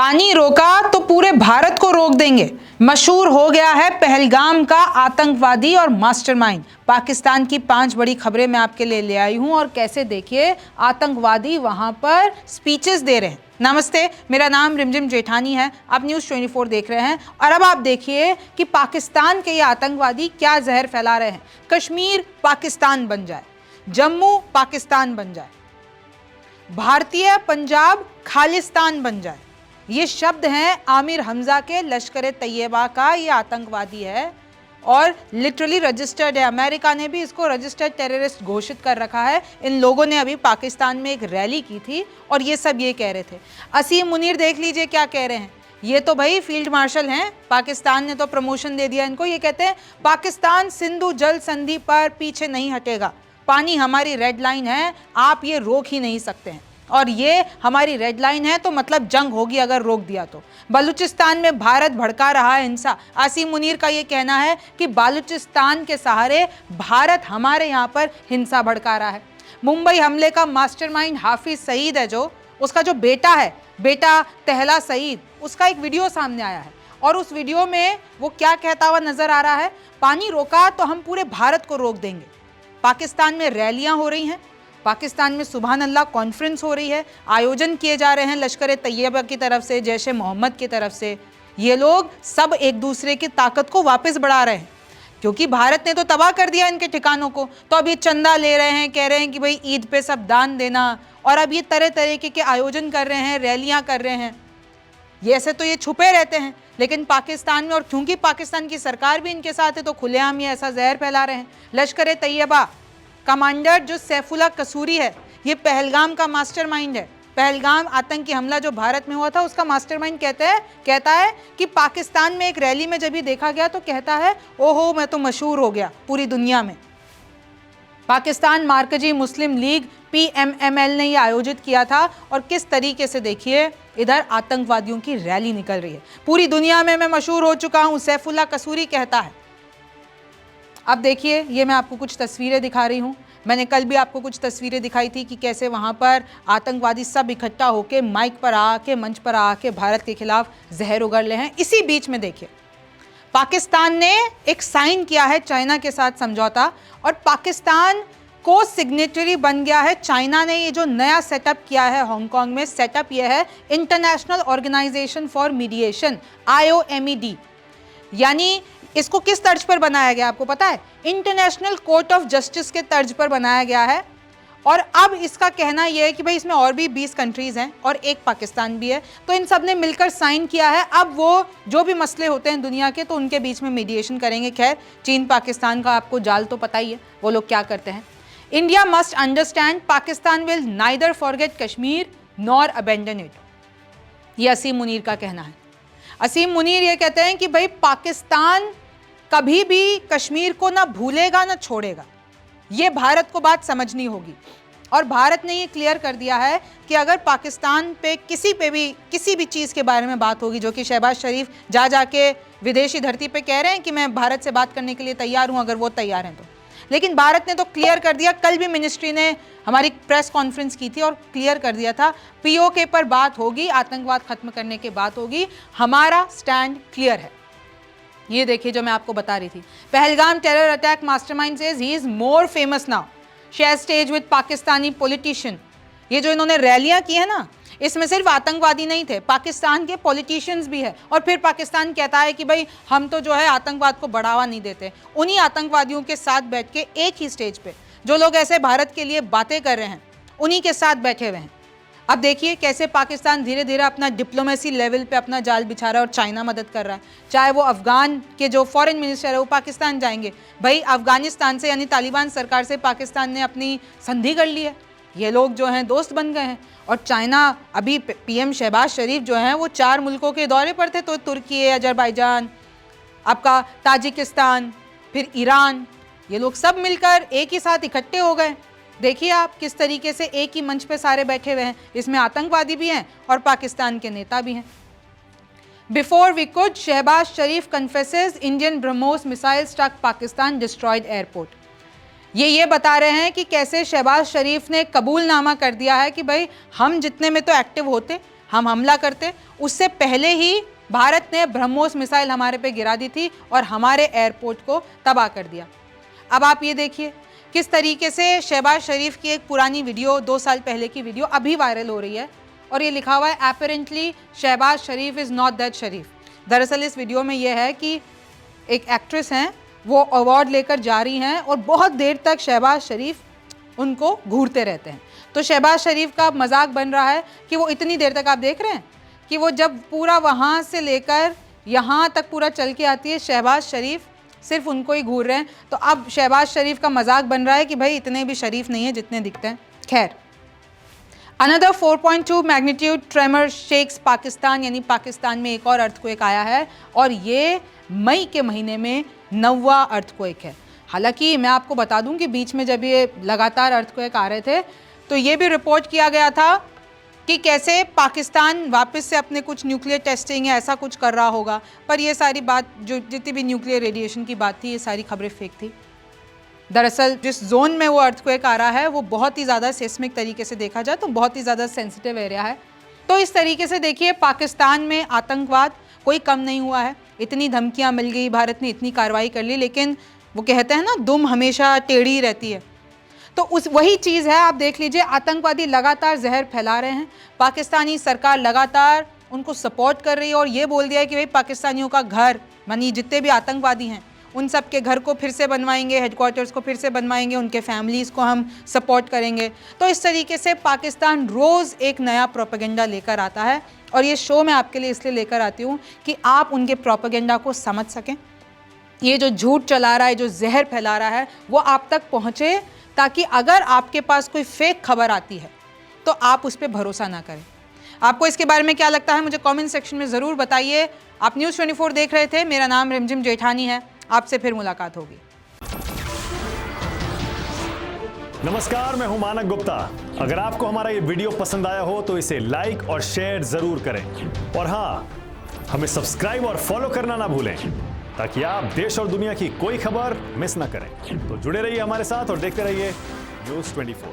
पानी रोका तो पूरे भारत को रोक देंगे। मशहूर हो गया है पहलगाम का आतंकवादी और मास्टरमाइंड। पाकिस्तान की 5 बड़ी खबरें मैं आपके लिए ले आई हूं और कैसे देखिए आतंकवादी वहां पर स्पीचेस दे रहे हैं। नमस्ते, मेरा नाम रिमझिम जेठानी है। आप न्यूज़ 24 देख रहे हैं और अब आप देखिए कि पाकिस्तान के ये आतंकवादी क्या जहर फैला रहे हैं। कश्मीर पाकिस्तान बन जाए, जम्मू पाकिस्तान बन जाए, भारतीय पंजाब खालिस्तान बन जाए। ये शब्द हैं आमिर हमजा के लश्कर तैयबा का। ये आतंकवादी है और लिटरली रजिस्टर्ड है। अमेरिका ने भी इसको रजिस्टर्ड टेररिस्ट घोषित कर रखा है। इन लोगों ने अभी पाकिस्तान में एक रैली की थी और ये सब ये कह रहे थे। असीम मुनीर देख लीजिए क्या कह रहे हैं। ये तो भाई फील्ड मार्शल हैं, पाकिस्तान ने तो प्रमोशन दे दिया इनको। ये कहते हैं पाकिस्तान सिंधु जल संधि पर पीछे नहीं हटेगा, पानी हमारी रेड लाइन है, आप ये रोक ही नहीं सकते हैं और ये हमारी रेड लाइन है तो मतलब जंग होगी अगर रोक दिया तो। बलूचिस्तान में भारत भड़का रहा है हिंसा। आसिम मुनीर का ये कहना है कि बलूचिस्तान के सहारे भारत हमारे यहाँ पर हिंसा भड़का रहा है। मुंबई हमले का मास्टरमाइंड हाफिज सईद है, जो उसका जो बेटा है, बेटा तहला सईद, उसका एक वीडियो सामने आया है और उस वीडियो में वो क्या कहता हुआ नजर आ रहा है, पानी रोका तो हम पूरे भारत को रोक देंगे। पाकिस्तान में रैलियां हो रही हैं, पाकिस्तान में सुभान अल्लाह कॉन्फ्रेंस हो रही है, आयोजन किए जा रहे हैं लश्कर तैयबा की तरफ से, जैश ए मोहम्मद की तरफ से। ये लोग सब एक दूसरे की ताकत को वापस बढ़ा रहे हैं क्योंकि भारत ने तो तबाह कर दिया इनके ठिकानों को। तो अब ये चंदा ले रहे हैं, कह रहे हैं कि भाई ईद पे सब दान देना, और अब ये तरह तरह के आयोजन कर रहे हैं, रैलियां कर रहे हैं। ये ऐसे तो ये छुपे रहते हैं लेकिन पाकिस्तान में, और क्योंकि पाकिस्तान की सरकार भी इनके साथ है तो खुलेआम ये ऐसा जहर फैला रहे हैं। लश्कर तैयबा कमांडर जो सैफुल्लाह कसूरी है, ये पहलगाम का मास्टरमाइंड है। पहलगाम आतंकी हमला जो भारत में हुआ था उसका मास्टरमाइंड कहता है कि पाकिस्तान में एक रैली में जब ये देखा गया तो कहता है ओहो मैं तो मशहूर हो गया पूरी दुनिया में। पाकिस्तान मार्कजी मुस्लिम लीग PMML ने ये आयोजित किया था और किस तरीके से देखिए इधर आतंकवादियों की रैली निकल रही है। पूरी दुनिया में मैं मशहूर हो चुका हूं, सैफुल्लाह कसूरी कहता है। अब देखिए ये मैं आपको कुछ तस्वीरें दिखा रही हूँ। मैंने कल भी आपको कुछ तस्वीरें दिखाई थी कि कैसे वहाँ पर आतंकवादी सब इकट्ठा होकर माइक पर आके, मंच पर आके भारत के खिलाफ जहर उगल रहे हैं। इसी बीच में देखिए पाकिस्तान ने एक साइन किया है चाइना के साथ समझौता और पाकिस्तान को सिग्नेटरी बन गया है। चाइना ने ये जो नया सेटअप किया है हांगकांग में, सेटअप ये है International Organisation for Mediation, IOMED। यानी इसको किस तर्ज पर बनाया गया आपको पता है? इंटरनेशनल कोर्ट ऑफ जस्टिस के तर्ज पर बनाया गया है। और अब इसका कहना यह है कि भाई इसमें और भी 20 कंट्रीज हैं और एक पाकिस्तान भी है, तो इन सब ने मिलकर साइन किया है। अब वो जो भी मसले होते हैं दुनिया के तो उनके बीच में मीडिएशन करेंगे। खैर चीन पाकिस्तान का आपको जाल तो पता ही है वो लोग क्या करते हैं। India must understand Pakistan will neither forget Kashmir nor abandon it, ये असीम मुनीर का कहना है। असीम मुनीर ये कहते हैं कि भाई पाकिस्तान कभी भी कश्मीर को ना भूलेगा ना छोड़ेगा। ये भारत को बात समझनी होगी और भारत ने ये क्लियर कर दिया है कि अगर पाकिस्तान पे किसी भी चीज़ के बारे में बात होगी, जो कि शहबाज शरीफ जाके विदेशी धरती पे कह रहे हैं कि मैं भारत से बात करने के लिए तैयार हूँ अगर वो तैयार हैं तो, लेकिन भारत ने तो क्लियर कर दिया। कल भी मिनिस्ट्री ने हमारी प्रेस कॉन्फ्रेंस की थी और क्लियर कर दिया था POK पर बात होगी, आतंकवाद खत्म करने की बात होगी, हमारा स्टैंड क्लियर है। ये देखिए जो मैं आपको बता रही थी, Pahalgam terror attack mastermind says he is more famous now, share stage with Pakistani politician. ये जो इन्होंने रैलियां की है ना, इसमें सिर्फ आतंकवादी नहीं थे, पाकिस्तान के पॉलिटिशियंस भी है। और फिर पाकिस्तान कहता है कि भाई हम तो जो है आतंकवाद को बढ़ावा नहीं देते। उन्हीं आतंकवादियों के साथ बैठ के एक ही स्टेज पे जो लोग ऐसे भारत के लिए बातें कर रहे हैं उन्हीं के साथ बैठे हुए हैं। अब देखिए कैसे पाकिस्तान धीरे धीरे अपना डिप्लोमेसी लेवल पे अपना जाल बिछा रहा है और चाइना मदद कर रहा है। चाहे वो अफगान के जो फॉरेन मिनिस्टर है वो पाकिस्तान जाएंगे, भाई अफगानिस्तान से यानी तालिबान सरकार से पाकिस्तान ने अपनी संधि कर ली है, ये लोग जो हैं दोस्त बन गए हैं। और चाइना अभी PM शहबाज शरीफ जो हैं वो 4 मुल्कों के दौरे पर थे, तो तुर्की, अजरबैजान, आपका ताजिकिस्तान, फिर ईरान, ये लोग सब मिलकर एक ही साथ इकट्ठे हो गए। देखिए आप किस तरीके से एक ही मंच पे सारे बैठे हुए हैं, इसमें आतंकवादी भी हैं और पाकिस्तान के नेता भी हैं। Before we could, Shahbaz Sharif confesses Indian BrahMos missile struck Pakistan destroyed airport. ये बता रहे हैं कि कैसे शहबाज शरीफ ने कबूलनामा कर दिया है कि भाई हम जितने में तो एक्टिव होते, हम हमला करते, उससे पहले ही भारत ने ब्रह्मोस मिसाइल हमारे पे गिरा दी थी और हमारे एयरपोर्ट को तबाह कर दिया। अब आप ये देखिए किस तरीके से शहबाज शरीफ की एक पुरानी वीडियो, 2 साल पहले की वीडियो अभी वायरल हो रही है और ये लिखा हुआ है apparently Shahbaz Sharif is not that Sharif. दरअसल इस वीडियो में ये है कि एक एक्ट्रेस हैं, वो अवार्ड लेकर जा रही हैं और बहुत देर तक शहबाज शरीफ उनको घूरते रहते हैं। तो शहबाज शरीफ का मजाक बन रहा है कि वो इतनी देर तक, आप देख रहे हैं कि वो जब पूरा वहाँ से लेकर यहाँ तक पूरा चल के आती है, शहबाज शरीफ सिर्फ उनको ही घूर रहे हैं। तो अब शहबाज शरीफ का मजाक बन रहा है कि भाई इतने भी शरीफ नहीं है जितने दिखते हैं। खैर, another 4.2 magnitude tremor shakes Pakistan, यानी पाकिस्तान में एक और अर्थक्वेक आया है और ये मई के महीने में 9वां अर्थक्वेक है। हालांकि मैं आपको बता दूं कि बीच में जब ये लगातार अर्थक्वेक आ रहे थे तो ये भी रिपोर्ट किया गया था कि कैसे पाकिस्तान वापस से अपने कुछ न्यूक्लियर टेस्टिंग है ऐसा कुछ कर रहा होगा, पर ये सारी बात, जो जितनी भी न्यूक्लियर रेडिएशन की बात थी, ये सारी खबरें फेक थी। दरअसल जिस जोन में वो अर्थक्वेक आ रहा है वो बहुत ही ज़्यादा सेस्मिक तरीके से देखा जाए तो बहुत ही ज़्यादा सेंसिटिव एरिया है। तो इस तरीके से देखिए पाकिस्तान में आतंकवाद कोई कम नहीं हुआ है। इतनी धमकियाँ मिल गई, भारत ने इतनी कार्रवाई कर ली, लेकिन वो कहते हैं ना, दुम हमेशा टेढ़ी रहती है। तो उस वही चीज़ है। आप देख लीजिए, आतंकवादी लगातार जहर फैला रहे हैं, पाकिस्तानी सरकार लगातार उनको सपोर्ट कर रही है और ये बोल दिया है कि भाई पाकिस्तानियों का घर, मानी जितने भी आतंकवादी हैं उन सब के घर को फिर से बनवाएंगे, हेडक्वार्टर्स को फिर से बनवाएंगे, उनके फैमिलीज़ को हम सपोर्ट करेंगे। तो इस तरीके से पाकिस्तान रोज़ एक नया प्रोपेगेंडा लेकर आता है और ये शो मैं आपके लिए इसलिए लेकर आती हूँ कि आप उनके प्रोपेगेंडा को समझ सकें। ये जो झूठ चला रहा है, जो जहर फैला रहा है, वो आप तक पहुँचे, ताकि अगर आपके पास कोई फेक खबर आती है तो आप उस पर भरोसा ना करें। आपको इसके बारे में क्या लगता है मुझे कमेंट सेक्शन में ज़रूर बताइए। आप न्यूज़ 24 देख रहे थे, मेरा नाम रिमझिम जेठानी है। आपसे फिर मुलाकात होगी। नमस्कार, मैं हूं मानक गुप्ता। अगर आपको हमारा ये वीडियो पसंद आया हो तो इसे लाइक और शेयर जरूर करें और हाँ, हमें सब्सक्राइब और फॉलो करना ना भूलें ताकि आप देश और दुनिया की कोई खबर मिस ना करें। तो जुड़े रहिए हमारे साथ और देखते रहिए न्यूज़ 24।